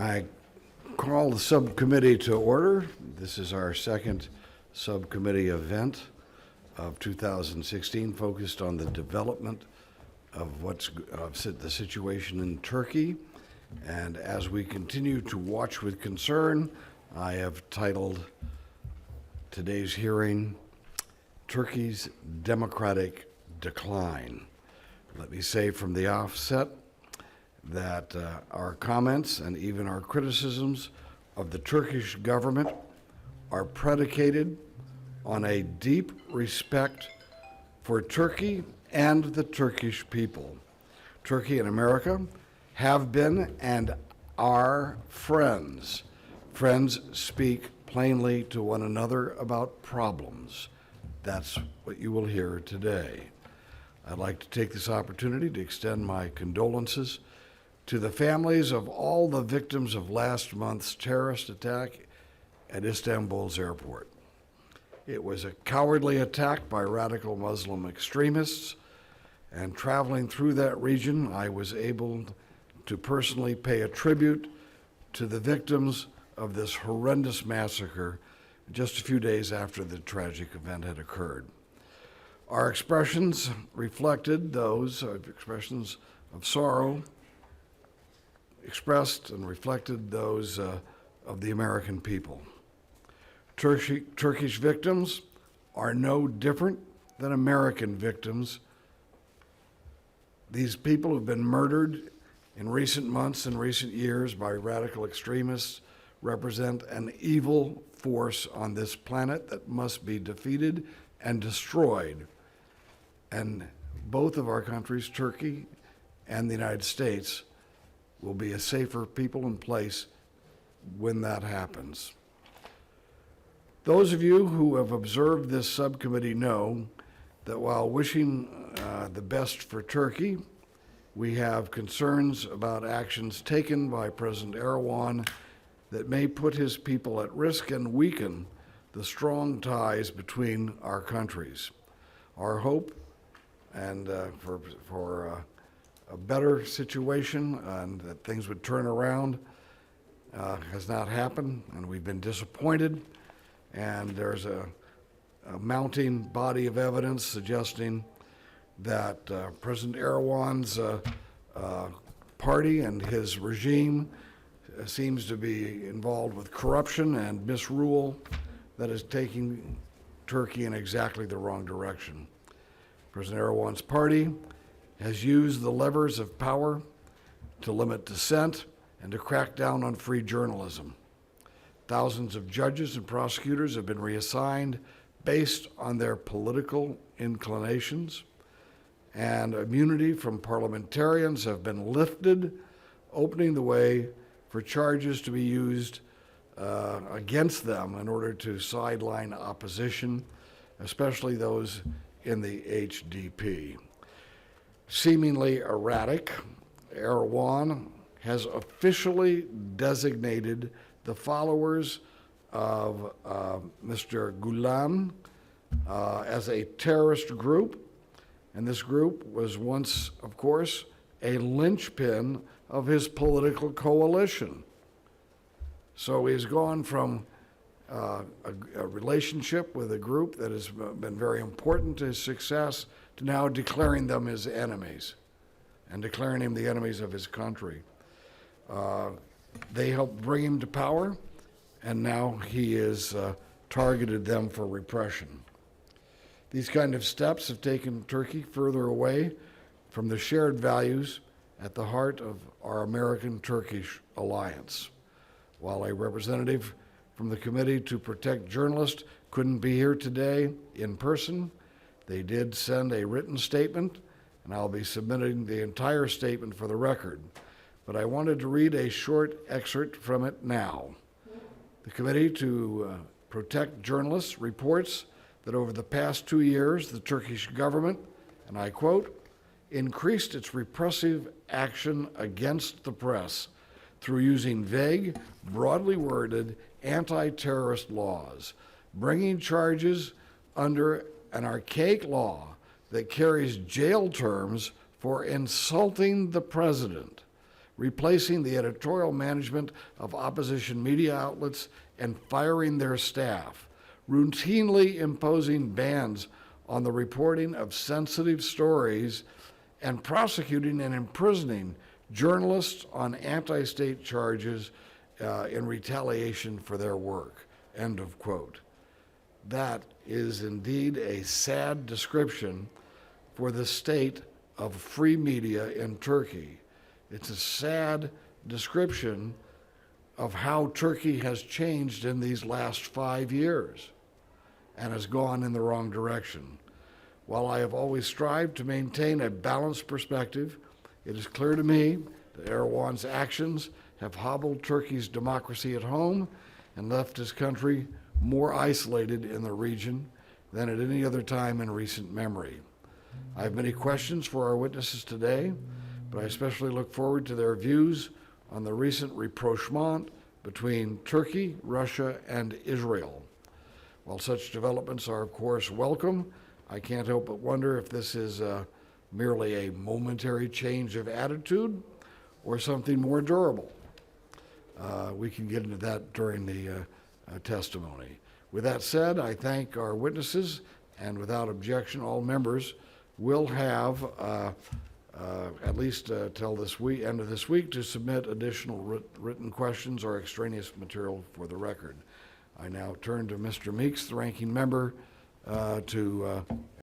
I call the subcommittee to order. This is our second subcommittee event of 2016, focused on the development of the situation in Turkey. And as we continue to watch with concern, I have titled today's hearing, Turkey's Democratic Decline. Let me say from the offset that our comments and even our criticisms of the Turkish government are predicated on a deep respect for Turkey and the Turkish people. Turkey and America have been and are friends. Friends speak plainly to one another about problems. That's what you will hear today. I'd like to take this opportunity to extend my condolences to the families of all the victims of last month's terrorist attack at Istanbul's airport. It was a cowardly attack by radical Muslim extremists, and traveling through that region, I was able to personally pay a tribute to the victims of this horrendous massacre just a few days after the tragic event had occurred. Our expressions reflected those expressions of sorrow, expressed and reflected those of the American people. Turkish victims are no different than American victims. These people have been murdered in recent months and recent years by radical extremists, represent an evil force on this planet that must be defeated and destroyed. And both of our countries, Turkey and the United States, will be a safer people and place when that happens. Those of you who have observed this subcommittee know that while wishing the best for Turkey, we have concerns about actions taken by President Erdogan that may put his people at risk and weaken the strong ties between our countries. Our hope and for a better situation and that things would turn around has not happened, and we've been disappointed. And there's a mounting body of evidence suggesting that President Erdogan's party and his regime seems to be involved with corruption and misrule that is taking Turkey in exactly the wrong direction. President Erdogan's party has used the levers of power to limit dissent and to crack down on free journalism. Thousands of judges and prosecutors have been reassigned based on their political inclinations, and immunity from parliamentarians have been lifted, opening the way for charges to be used against them in order to sideline opposition, especially those in the HDP. Seemingly erratic, Erdogan has officially designated the followers of Mr. Gulen as a terrorist group, and this group was once, of course, a linchpin of his political coalition. So he's gone from a relationship with a group that has been very important to his success to now declaring them his enemies and declaring him the enemies of his country. They helped bring him to power, and now he is targeted them for repression. These kind of steps have taken Turkey further away from the shared values at the heart of our American-Turkish alliance. While a representative from the Committee to Protect Journalists couldn't be here today in person, they did send a written statement, and I'll be submitting the entire statement for the record. But I wanted to read a short excerpt from it now. The Committee to Protect Journalists reports that over the past 2 years, the Turkish government, and I quote, increased its repressive action against the press through using vague, broadly worded anti-terrorist laws, bringing charges under an archaic law that carries jail terms for insulting the president, replacing the editorial management of opposition media outlets and firing their staff, routinely imposing bans on the reporting of sensitive stories, and prosecuting and imprisoning journalists on anti-state charges in retaliation for their work. End of quote. That is indeed a sad description for the state of free media in Turkey. It's a sad description of how Turkey has changed in these last 5 years and has gone in the wrong direction. While I have always strived to maintain a balanced perspective, it is clear to me that Erdogan's actions have hobbled Turkey's democracy at home and left his country more isolated in the region than at any other time in recent memory. I have many questions for our witnesses today, but I especially look forward to their views on the recent rapprochement between Turkey, Russia, and Israel. While such developments are, of course, welcome, I can't help but wonder if this is merely a momentary change of attitude or something more durable. We can get into that during the testimony. With that said, I thank our witnesses, and without objection, all members will have at least till this week, end of this week, to submit additional written questions or extraneous material for the record. I now turn to Mr. Meeks, the ranking member, to